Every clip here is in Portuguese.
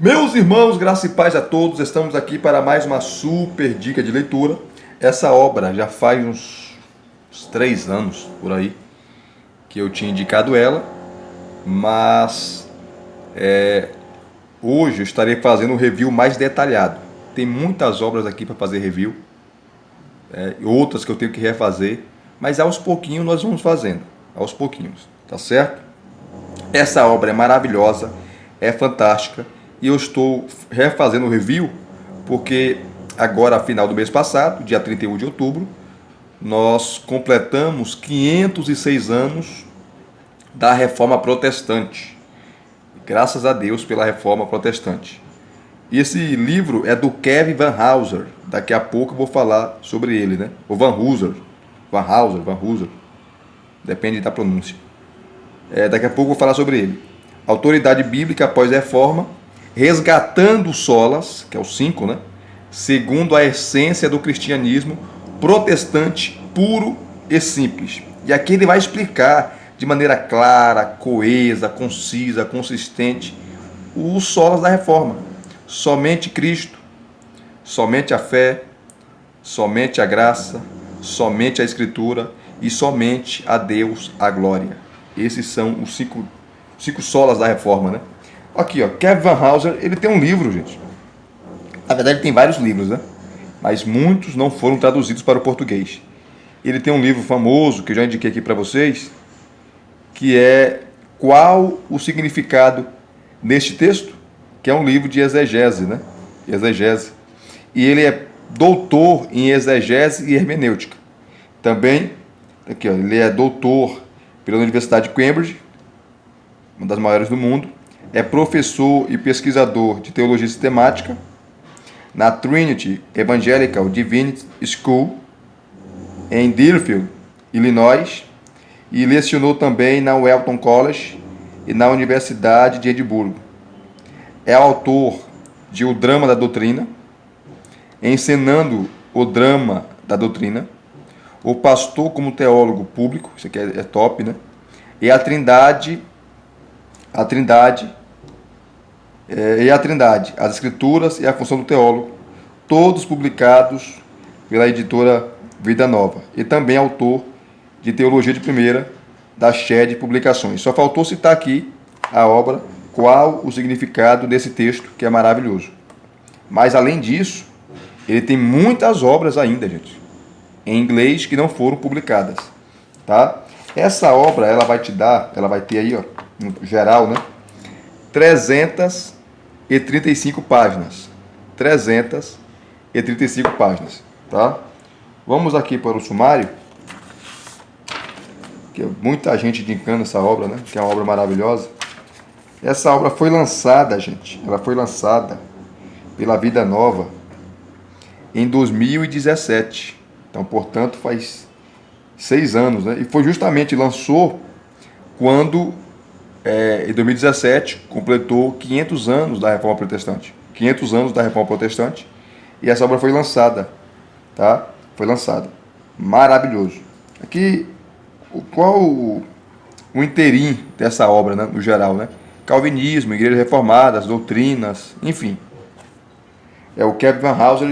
Meus irmãos, graça e paz a todos, estamos aqui para mais uma super dica de leitura. Essa obra já faz uns 3 anos, por aí, que eu tinha indicado ela, mas hoje eu estarei fazendo um review mais detalhado. Tem muitas obras aqui para fazer review, outras que eu tenho que refazer, mas aos pouquinhos nós vamos fazendo, aos pouquinhos, tá certo? Essa obra é maravilhosa, é fantástica, e eu estou refazendo o review porque agora, final do mês passado, dia 31 de outubro, nós completamos 506 anos da Reforma Protestante. Graças a Deus pela Reforma Protestante. E esse livro é do Kevin Van Hooser. Daqui a pouco eu vou falar sobre ele, né? O Van Hooser. Van Hooser. Depende da pronúncia. Daqui a pouco eu vou falar sobre ele. Autoridade Bíblica após a Reforma, resgatando solas, que é o 5, né? Segundo a essência do cristianismo protestante puro e simples. E aqui ele vai explicar de maneira clara, coesa, concisa, consistente os solas da reforma. Somente Cristo, somente a fé, somente a graça, somente a Escritura e somente a Deus a glória. Esses são os cinco solas da reforma, né? Aqui, ó, Kevin Van Hooser, ele tem um livro, gente. Na verdade, ele tem vários livros, né? Mas muitos não foram traduzidos para o português. Ele tem um livro famoso, que eu já indiquei aqui para vocês, que é Qual o Significado neste Texto? Que é um livro de exegese, né? Exegese. E ele é doutor em exegese e hermenêutica. Também, aqui, ó, ele é doutor pela Universidade de Cambridge, uma das maiores do mundo. É professor e pesquisador de teologia sistemática na Trinity Evangelical Divinity School, em Deerfield, Illinois, e lecionou também na Welton College e na Universidade de Edimburgo. É autor de O Drama da Doutrina, Encenando o Drama da Doutrina, O Pastor como Teólogo Público, isso aqui é top, né? E a Trindade, as Escrituras e a Função do Teólogo, todos publicados pela editora Vida Nova. E também autor de Teologia de Primeira, da Shed Publicações. Só faltou citar aqui a obra Qual o Significado desse Texto, que é maravilhoso. Mas, além disso, ele tem muitas obras ainda, gente, em inglês que não foram publicadas, tá? Essa obra, ela vai ter aí, ó, no geral, né, 335 páginas. 335 páginas, tá? Vamos aqui para o sumário, que é muita gente indicando essa obra, né? Que é uma obra maravilhosa. Essa obra foi lançada, gente, ela foi lançada pela Vida Nova em 2017. Então, portanto, faz 6 anos, né? E foi justamente, lançou quando, em 2017, completou 500 anos da Reforma Protestante. 500 anos da Reforma Protestante. E essa obra foi lançada, tá? Foi lançada. Maravilhoso. Aqui, qual o inteirinho dessa obra, né, no geral, né? Calvinismo, Igreja Reformada, as doutrinas, enfim. O Kevin Van Hooser,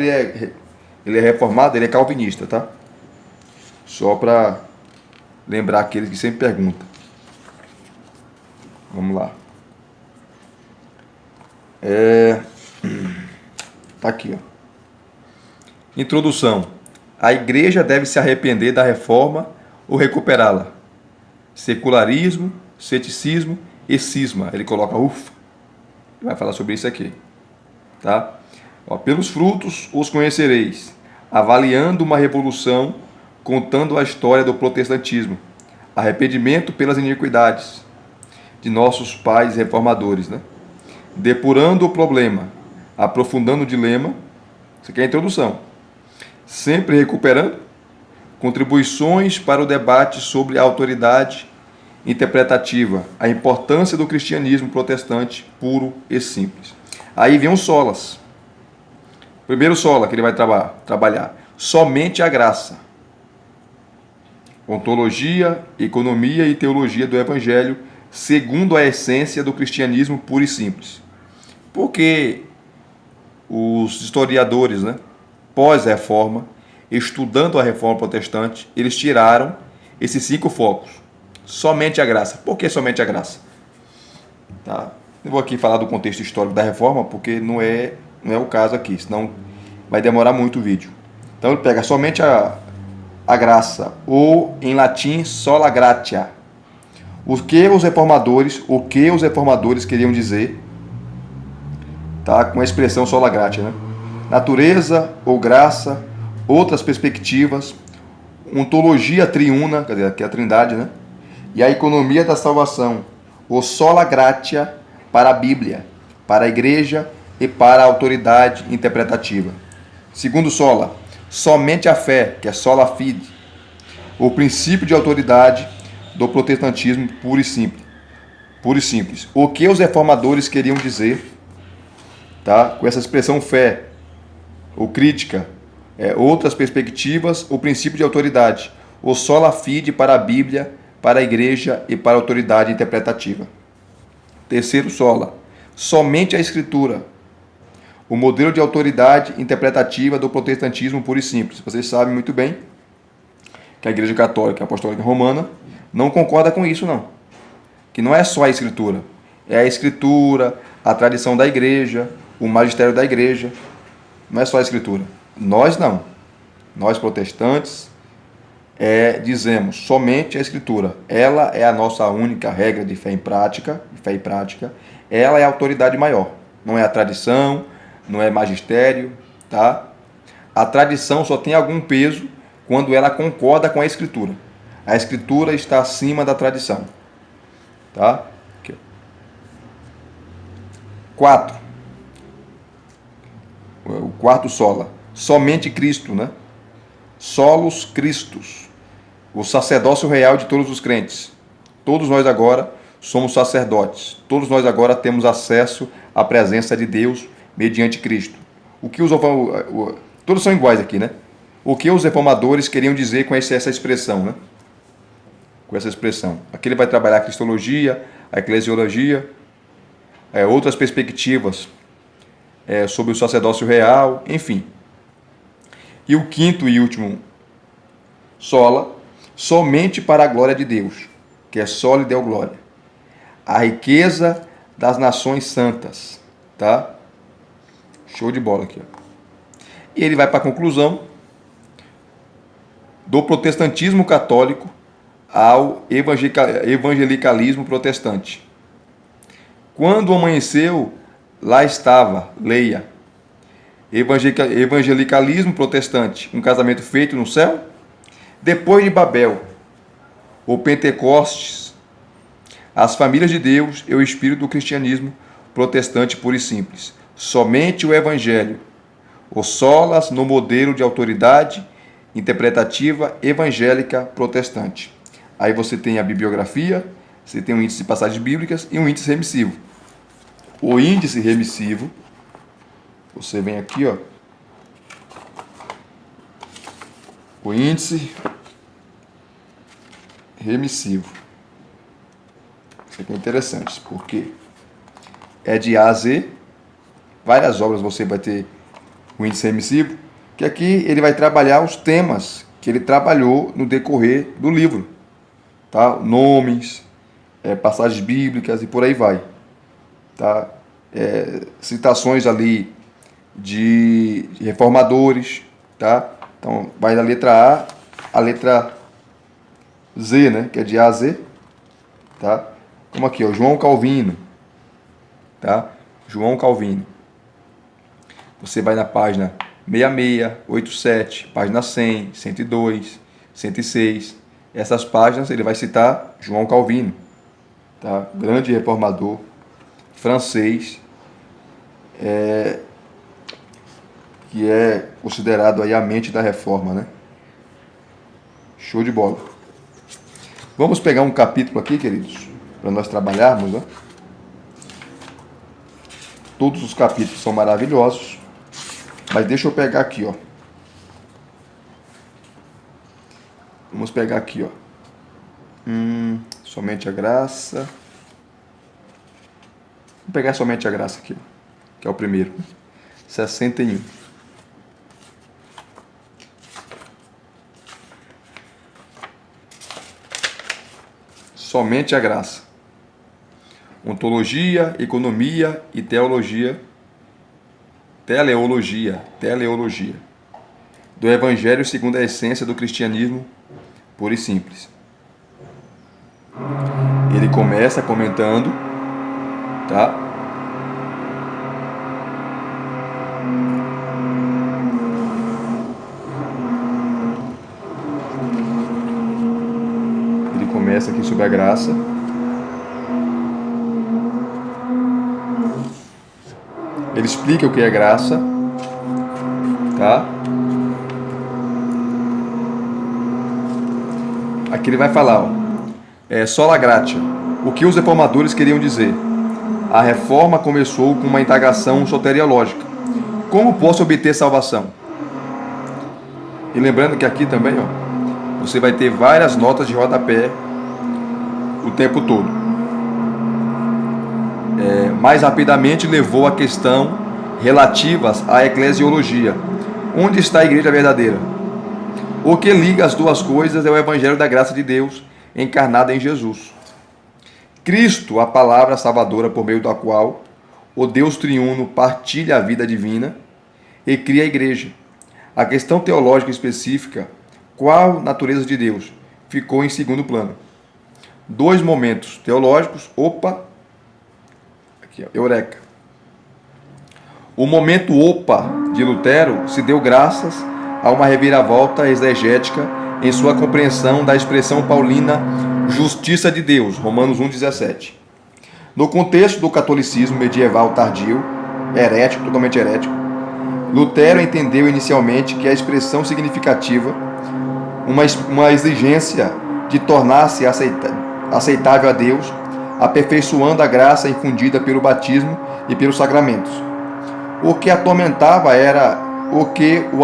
ele é reformado, ele é calvinista, tá? Só para lembrar aqueles que sempre perguntam. Vamos lá. Tá aqui, ó. Introdução. A igreja deve se arrepender da reforma ou recuperá-la. Secularismo, ceticismo e cisma. Ele coloca ufa. Vai falar sobre isso aqui, tá? Ó, pelos frutos os conhecereis, avaliando uma revolução, contando a história do protestantismo, arrependimento pelas iniquidades de nossos pais reformadores, né? Depurando o problema, aprofundando o dilema. Isso aqui é a introdução. Sempre recuperando contribuições para o debate sobre a autoridade interpretativa, a importância do cristianismo protestante puro e simples. Aí vem os solas. Primeiro sola que ele vai trabalhar, somente a graça. Ontologia, economia e teologia do Evangelho, segundo a essência do cristianismo puro e simples. Porque os historiadores, né, pós-reforma, estudando a reforma protestante, eles tiraram esses 5 focos. Somente a graça. Por que somente a graça? Tá? Eu vou aqui falar do contexto histórico da reforma, porque não é o caso aqui, senão vai demorar muito o vídeo. Então ele pega somente a graça, ou em latim, sola gratia. O que os reformadores queriam dizer, tá, com a expressão sola gratia, né? Natureza ou graça, outras perspectivas, ontologia triuna, quer dizer, que é a trindade, né? E a economia da salvação, o sola gratia para a Bíblia, para a igreja e para a autoridade interpretativa. Segundo sola, somente a fé, que é sola fide, o princípio de autoridade do protestantismo puro e simples. Puro e simples. O que os reformadores queriam dizer, tá, com essa expressão fé, ou crítica, outras perspectivas, o princípio de autoridade, o sola fide para a Bíblia, para a igreja e para a autoridade interpretativa. Terceiro sola, somente a Escritura, o modelo de autoridade interpretativa do protestantismo puro e simples. Vocês sabem muito bem que a Igreja Católica Apostólica Romana não concorda com isso, não. Que não é só a Escritura. É a Escritura, a tradição da Igreja, o magistério da Igreja. Não é só a Escritura. Nós não. Nós protestantes dizemos somente a Escritura. Ela é a nossa única regra de fé e prática. Ela é a autoridade maior. Não é a tradição, não é magistério, tá? A tradição só tem algum peso quando ela concorda com a Escritura. A Escritura está acima da tradição. Tá? Aqui. 4. O quarto sola. Somente Cristo, né? Solos Christus. O sacerdócio real de todos os crentes. Todos nós agora somos sacerdotes. Todos nós agora temos acesso à presença de Deus mediante Cristo. O que todos são iguais aqui, né? O que os reformadores queriam dizer com essa expressão, né? Com essa expressão. Aqui ele vai trabalhar a cristologia, a eclesiologia, outras perspectivas sobre o sacerdócio real, enfim. E o quinto e último sola, somente para a glória de Deus, que é sola Deo glória. A riqueza das nações santas, tá? Show de bola aqui, ó. E ele vai para a conclusão do protestantismo católico ao evangelicalismo protestante. Quando amanheceu, lá estava, leia. Evangelicalismo protestante, um casamento feito no céu. Depois de Babel, o Pentecostes, as famílias de Deus e o espírito do cristianismo protestante puro e simples. Somente o Evangelho, o solas no modelo de autoridade interpretativa evangélica protestante. Aí você tem a bibliografia, você tem um índice de passagens bíblicas e um índice remissivo. O índice remissivo, você vem aqui, ó. O índice remissivo. Isso aqui é interessante, porque é de A a Z. Várias obras você vai ter o índice remissivo, que aqui ele vai trabalhar os temas que ele trabalhou no decorrer do livro, tá? Nomes, passagens bíblicas e por aí vai, tá? Citações ali de reformadores, tá? Então vai da letra A à letra Z, né? Que é de A a Z, tá? Como aqui, ó, João Calvino, tá? João Calvino. Você vai na página 66, 87, página 100, 102, 106. Essas páginas ele vai citar João Calvino, tá? Grande reformador francês, que é considerado aí a mente da reforma, né? Show de bola. Vamos pegar um capítulo aqui, queridos, para nós trabalharmos, né? Todos os capítulos são maravilhosos. Mas deixa eu pegar aqui, ó. Vamos pegar aqui, ó. Somente a graça. Vou pegar somente a graça aqui. que é o primeiro. 61. Somente a graça. Ontologia, economia e teologia. Teleologia. Do Evangelho segundo a essência do cristianismo puro e simples. Ele começa comentando, tá? Ele começa aqui sobre a graça. Ele explica o que é graça, tá? Aqui ele vai falar, sola gratia. O que os reformadores queriam dizer? A reforma começou com uma indagação soteriológica. Como posso obter salvação? E lembrando que aqui também, você vai ter várias notas de rodapé o tempo todo. Mais rapidamente levou a questão relativas à eclesiologia. Onde está a igreja verdadeira? O que liga as duas coisas é o Evangelho da graça de Deus, encarnado em Jesus. Cristo, a palavra salvadora por meio da qual o Deus triuno partilha a vida divina e cria a igreja. A questão teológica específica, qual natureza de Deus, ficou em segundo plano. Dois momentos teológicos, aqui, eureka. O momento de Lutero se deu graças a uma reviravolta exegética em sua compreensão da expressão paulina justiça de Deus, Romanos 1,17. No contexto do catolicismo medieval tardio, herético, totalmente herético, Lutero entendeu inicialmente que a expressão significativa, uma exigência de tornar-se aceitável a Deus, aperfeiçoando a graça infundida pelo batismo e pelos sacramentos. O que o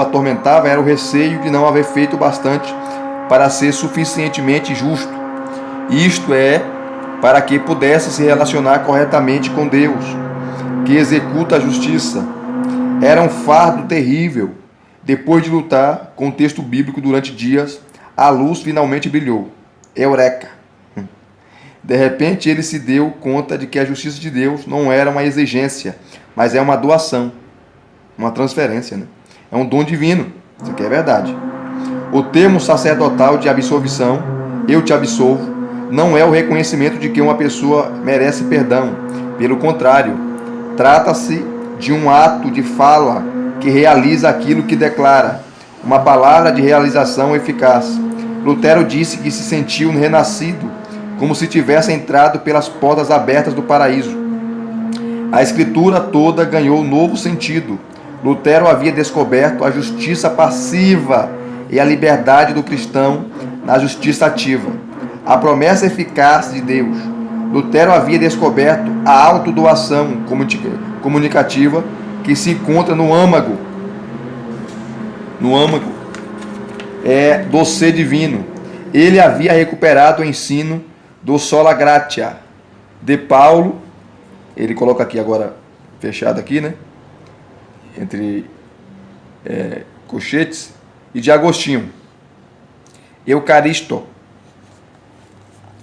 atormentava era o receio de não haver feito bastante para ser suficientemente justo, isto é, para que pudesse se relacionar corretamente com Deus, que executa a justiça. Era um fardo terrível. Depois de lutar com o texto bíblico durante dias, a luz finalmente brilhou. Eureka! De repente ele se deu conta de que a justiça de Deus não era uma exigência, mas é uma doação, uma transferência, né? É um dom divino. Isso aqui é verdade. O termo sacerdotal de absolvição, eu te absolvo, não é o reconhecimento de que uma pessoa merece perdão. Pelo contrário, trata-se de um ato de fala que realiza aquilo que declara, uma palavra de realização eficaz. Lutero disse que se sentiu renascido, como se tivesse entrado pelas portas abertas do paraíso. A escritura toda ganhou novo sentido. Lutero havia descoberto a justiça passiva e a liberdade do cristão na justiça ativa, a promessa eficaz de Deus. Lutero havia descoberto a autodoação comunicativa que se encontra no âmago do ser divino. Ele havia recuperado o ensino do sola gratia de Paulo, ele coloca aqui agora fechado aqui, né? Entre colchetes, e de Agostinho. Eucaristo.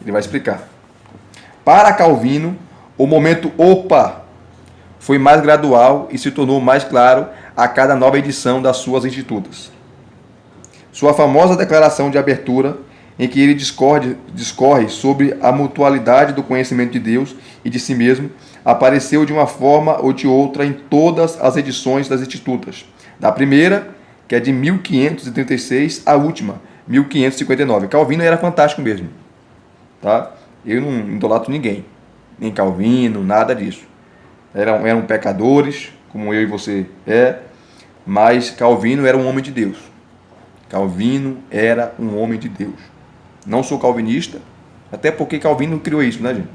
Ele vai explicar. Para Calvino, o momento foi mais gradual e se tornou mais claro a cada nova edição das suas Institutas. Sua famosa declaração de abertura, em que ele discorre sobre a mutualidade do conhecimento de Deus e de si mesmo, apareceu de uma forma ou de outra em todas as edições das Institutas. Da primeira, que é de 1536, a última, 1559. Calvino era fantástico mesmo. Tá? Eu não idolatro ninguém, nem Calvino, nada disso. Eram pecadores, como eu e você mas Calvino era um homem de Deus. Calvino era um homem de Deus. Não sou calvinista, até porque Calvino criou isso, né, gente?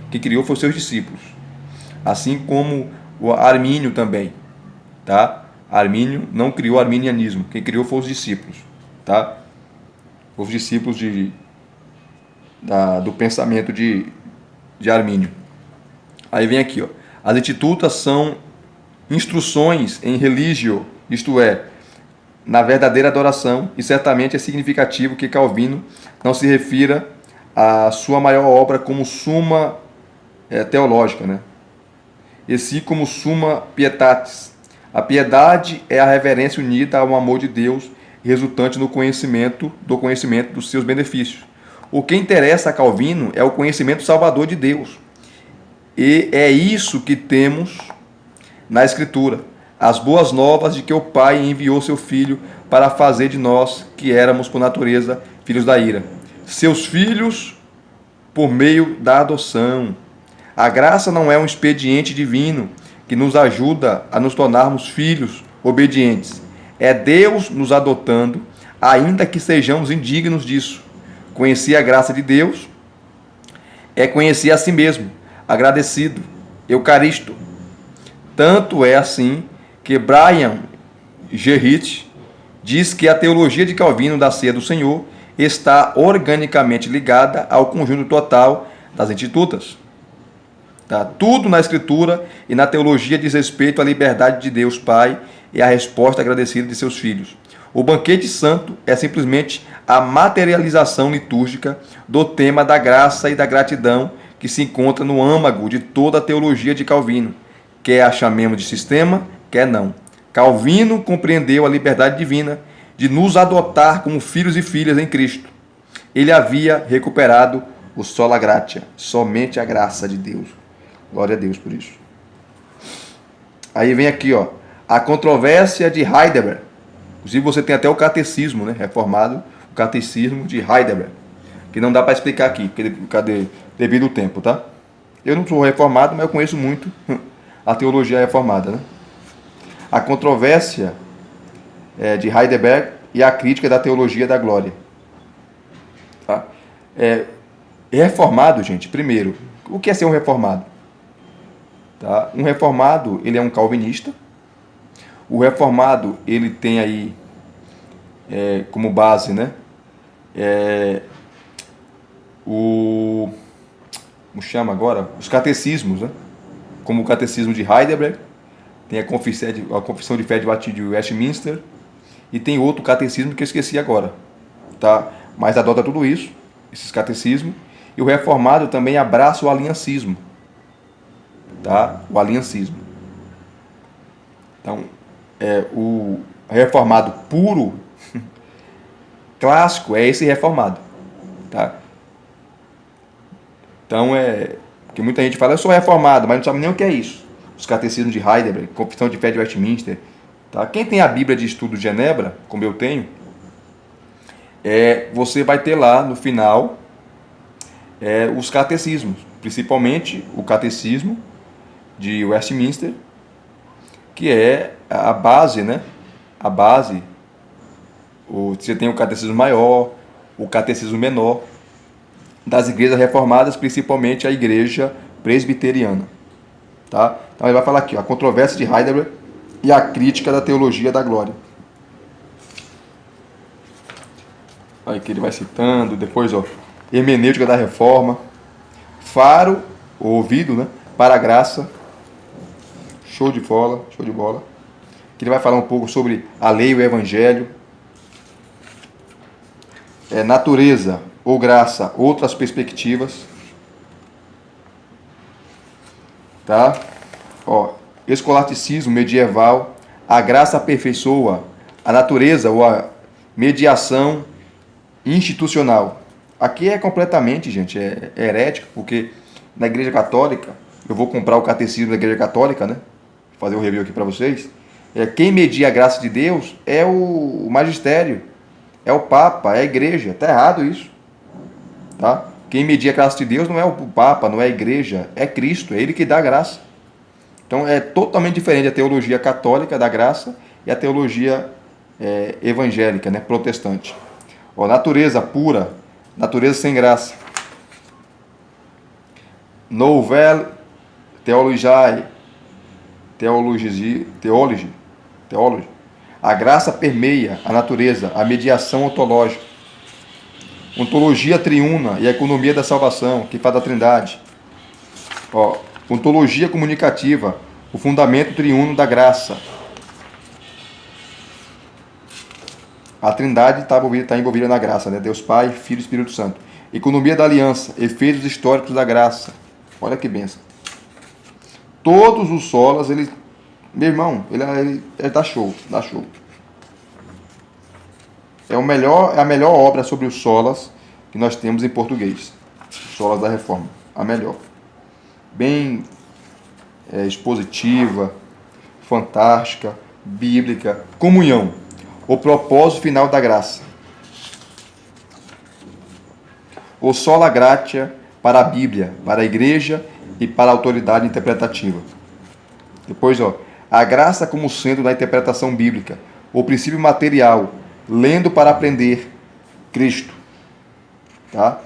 Quem criou foi seus discípulos. Assim como o Armínio também, tá? Armínio não criou o arminianismo, quem criou foi os discípulos, tá? Os discípulos do pensamento de Armínio. Aí vem aqui, as Institutas são instruções em religio, isto é, na verdadeira adoração, e certamente é significativo que Calvino não se refira à sua maior obra como suma teológica, né? E sim como suma pietatis. A piedade é a reverência unida ao amor de Deus, resultante no conhecimento dos seus benefícios. O que interessa a Calvino é o conhecimento salvador de Deus. E é isso que temos na Escritura. As boas novas de que o Pai enviou seu Filho para fazer de nós, que éramos por natureza filhos da ira, seus filhos por meio da adoção. A graça não é um expediente divino que nos ajuda a nos tornarmos filhos obedientes. É Deus nos adotando, ainda que sejamos indignos disso. Conhecer a graça de Deus é conhecer a si mesmo, agradecido, eucaristo. Tanto é assim que Brian Gerrit diz que a teologia de Calvino da ceia do Senhor está organicamente ligada ao conjunto total das institutas. Tá? Tudo na Escritura e na teologia diz respeito à liberdade de Deus Pai e à resposta agradecida de seus filhos. O banquete santo é simplesmente a materialização litúrgica do tema da graça e da gratidão que se encontra no âmago de toda a teologia de Calvino, quer a chamemos de sistema, quer não. Calvino compreendeu a liberdade divina de nos adotar como filhos e filhas em Cristo. Ele havia recuperado o sola gratia, somente a graça de Deus. Glória a Deus por isso. Aí vem aqui, ó, a controvérsia de Heidelberg. Inclusive você tem até o catecismo, né, reformado, o catecismo de Heidelberg, que não dá para explicar aqui, porque devido ao tempo, tá? Eu não sou reformado, mas eu conheço muito a teologia reformada, né? A controvérsia de Heidelberg e a crítica da teologia da glória. Tá? Reformado, gente, primeiro, o que é ser um reformado? Tá? Um reformado, ele é um calvinista. O reformado, ele tem aí como base, né? Como chama agora? Os catecismos, né? Como o catecismo de Heidelberg, tem a confissão de fé de Westminster, e tem outro catecismo que eu esqueci agora, tá? Mas adota tudo isso, esses catecismos, e o reformado também abraça o aliancismo, tá? O aliancismo. Então, o reformado puro, clássico, é esse reformado, tá? Então, que muita gente fala, eu sou reformado, mas não sabe nem o que é isso. Os catecismos de Heidelberg, confissão de fé de Westminster, tá? Quem tem a Bíblia de Estudo de Genebra, como eu tenho, você vai ter lá no final os catecismos, principalmente o catecismo de Westminster, que é a base, né? A base. Você tem o catecismo maior, o catecismo menor das igrejas reformadas, principalmente a igreja presbiteriana, tá? Então ele vai falar aqui, ó, a controvérsia de Heidelberg e a crítica da teologia da glória. Aí que ele vai citando, depois, ó, hermenêutica da reforma, faro, o ouvido, né, para a graça, show de bola, que ele vai falar um pouco sobre a lei e o evangelho, natureza ou graça, outras perspectivas, tá? Ó, escolasticismo medieval, a graça aperfeiçoa a natureza ou a mediação institucional. Aqui é completamente, gente, herético, porque na Igreja Católica, eu vou comprar o catecismo da Igreja Católica, né? Vou fazer um review aqui para vocês. Quem media a graça de Deus é o magistério, é o Papa, é a Igreja. Tá errado isso, tá? Quem media a graça de Deus não é o Papa, não é a Igreja, é Cristo, é Ele que dá a graça. Então é totalmente diferente a teologia católica da graça e a teologia evangélica, né, protestante. Ó, natureza pura, natureza sem graça. Nouvelle Theology. A graça permeia a natureza, a mediação ontológica. Ontologia triuna e a economia da salvação, que fala da Trindade. Ó, ontologia comunicativa, o fundamento triuno da graça. A Trindade está envolvida na graça, né? Deus Pai, Filho e Espírito Santo. Economia da aliança, efeitos históricos da graça. Olha que benção. Todos os solas, ele, meu irmão, ele dá show, dá show. É a melhor obra sobre os solas que nós temos em português. Solas da Reforma, a melhor. Bem expositiva, fantástica, bíblica. Comunhão, o propósito final da graça. O sola gratia para a Bíblia, para a igreja e para a autoridade interpretativa. Depois, a graça como centro da interpretação bíblica, o princípio material, lendo para aprender, Cristo. Tá?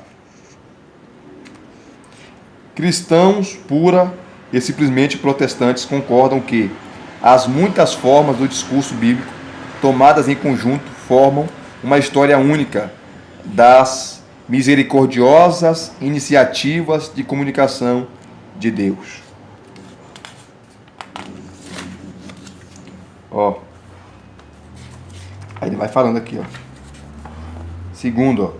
Cristãos pura e simplesmente protestantes concordam que as muitas formas do discurso bíblico, tomadas em conjunto, formam uma história única das misericordiosas iniciativas de comunicação de Deus. Aí ele vai falando aqui, Segundo,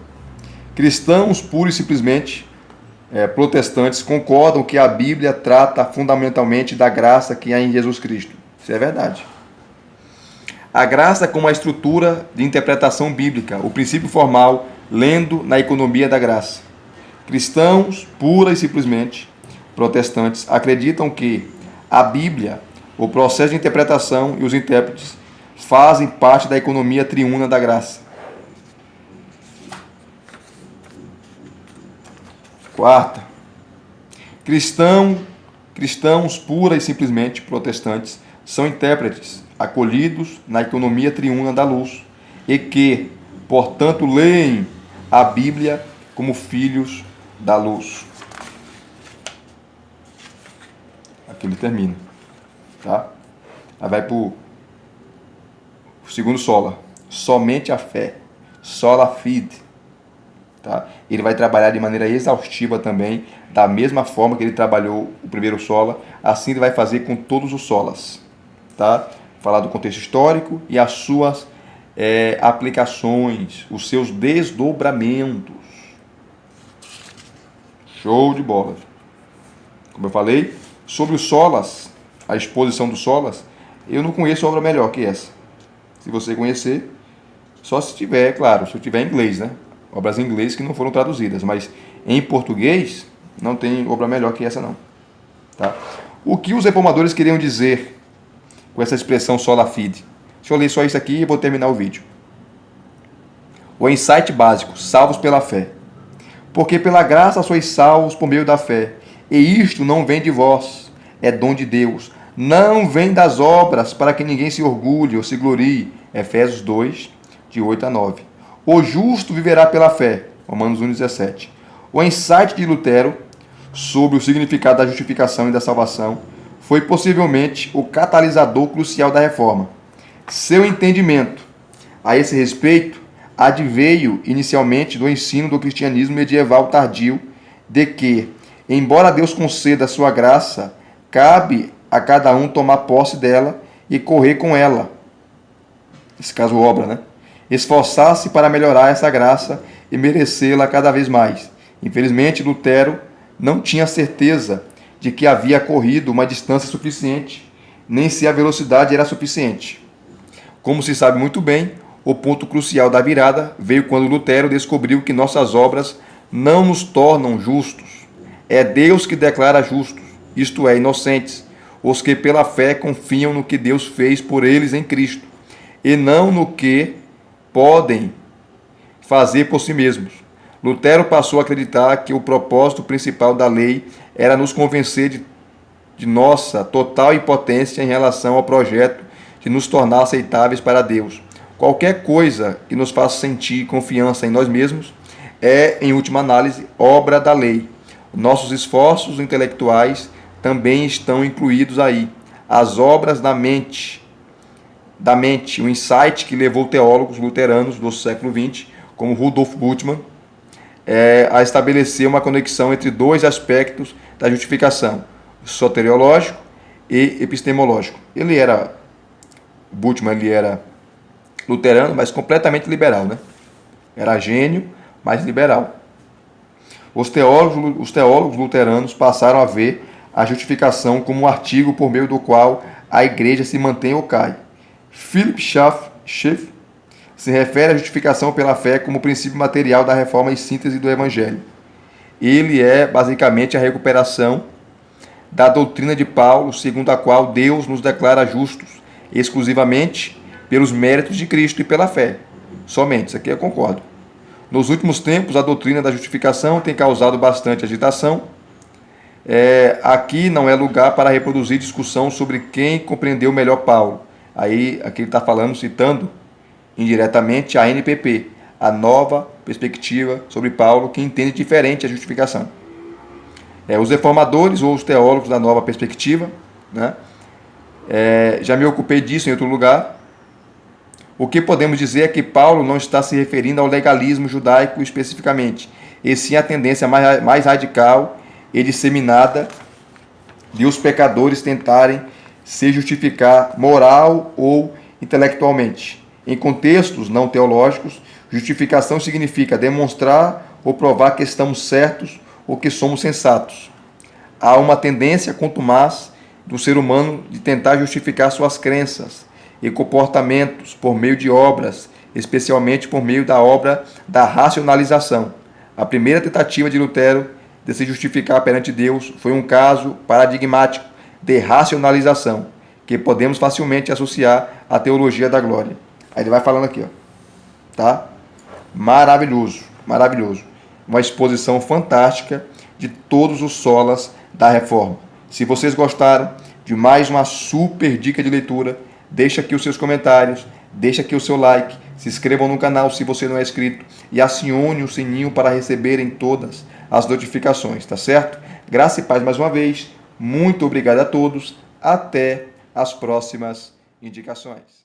cristãos puros e simplesmente protestantes concordam que a Bíblia trata fundamentalmente da graça que há em Jesus Cristo. Isso é verdade. A graça como a estrutura de interpretação bíblica, o princípio formal, lendo na economia da graça. Cristãos, pura e simplesmente protestantes, acreditam que a Bíblia, o processo de interpretação e os intérpretes fazem parte da economia triuna da graça. Quarta, cristãos pura e simplesmente protestantes são intérpretes acolhidos na economia triuna da luz e que, portanto, leem a Bíblia como filhos da luz. Aqui ele termina, tá? Aí vai para o segundo sola, somente a fé, sola fide. Tá? Ele vai trabalhar de maneira exaustiva também, da mesma forma que ele trabalhou o primeiro sola, assim ele vai fazer com todos os solas. Tá? Falar do contexto histórico e as suas aplicações, os seus desdobramentos. Show de bola. Como eu falei, sobre os solas, a exposição dos solas, eu não conheço obra melhor que essa. Se você conhecer, só se tiver, claro, se tiver em inglês, né? Obras em inglês que não foram traduzidas, mas em português não tem obra melhor que essa não. Tá? O que os reformadores queriam dizer com essa expressão sola fide? Deixa eu ler só isso aqui e vou terminar o vídeo. O insight básico, salvos pela fé. Porque pela graça sois salvos por meio da fé, e isto não vem de vós, é dom de Deus. Não vem das obras, para que ninguém se orgulhe ou se glorie. Efésios 2, de 8 a 9. O justo viverá pela fé. Romanos 1,17. O insight de Lutero sobre o significado da justificação e da salvação foi possivelmente o catalisador crucial da reforma. Seu entendimento a esse respeito adveio inicialmente do ensino do cristianismo medieval tardio de que, embora Deus conceda a sua graça, cabe a cada um tomar posse dela e correr com ela. Nesse caso, obra, né? Esforçar-se para melhorar essa graça e merecê-la cada vez mais. Infelizmente, Lutero não tinha certeza de que havia corrido uma distância suficiente, nem se a velocidade era suficiente. Como se sabe muito bem, o ponto crucial da virada veio quando Lutero descobriu que nossas obras não nos tornam justos. É Deus que declara justos, isto é, inocentes, os que pela fé confiam no que Deus fez por eles em Cristo, e não no que podem fazer por si mesmos. Lutero passou a acreditar que o propósito principal da lei era nos convencer de nossa total impotência em relação ao projeto de nos tornar aceitáveis para Deus. Qualquer coisa que nos faça sentir confiança em nós mesmos é, em última análise, obra da lei. Nossos esforços intelectuais também estão incluídos aí. As obras da mente, o insight que levou teólogos luteranos do século XX, como Rudolf Bultmann, a estabelecer uma conexão entre dois aspectos da justificação, o soteriológico e epistemológico. Bultmann ele era luterano, mas completamente liberal, né? Era gênio, mas liberal. Os teólogos luteranos passaram a ver a justificação como um artigo por meio do qual a igreja se mantém ou cai. Philip Schaff se refere à justificação pela fé como princípio material da reforma e síntese do evangelho. Ele é basicamente a recuperação da doutrina de Paulo, segundo a qual Deus nos declara justos exclusivamente pelos méritos de Cristo e pela fé. Somente, isso aqui eu concordo. Nos últimos tempos, a doutrina da justificação tem causado bastante agitação. Aqui não é lugar para reproduzir discussão sobre quem compreendeu melhor Paulo. Aí, aqui ele está falando, citando indiretamente a NPP, a nova perspectiva sobre Paulo, que entende diferente a justificação. Os reformadores ou os teólogos da nova perspectiva, né? Já me ocupei disso em outro lugar. O que podemos dizer é que Paulo não está se referindo ao legalismo judaico especificamente, e sim à tendência mais radical e disseminada de os pecadores tentarem se justificar moral ou intelectualmente. Em contextos não teológicos, justificação significa demonstrar ou provar que estamos certos ou que somos sensatos. Há uma tendência contumaz do ser humano de tentar justificar suas crenças e comportamentos por meio de obras, especialmente por meio da obra da racionalização. A primeira tentativa de Lutero de se justificar perante Deus foi um caso paradigmático de racionalização, que podemos facilmente associar à teologia da glória. Aí ele vai falando aqui, ó, tá? Maravilhoso, maravilhoso. Uma exposição fantástica de todos os solas da Reforma. Se vocês gostaram de mais uma super dica de leitura, deixa aqui os seus comentários, deixa aqui o seu like, se inscrevam no canal se você não é inscrito e acione o sininho para receberem todas as notificações, tá certo? Graça e paz mais uma vez, muito obrigado a todos, até as próximas indicações.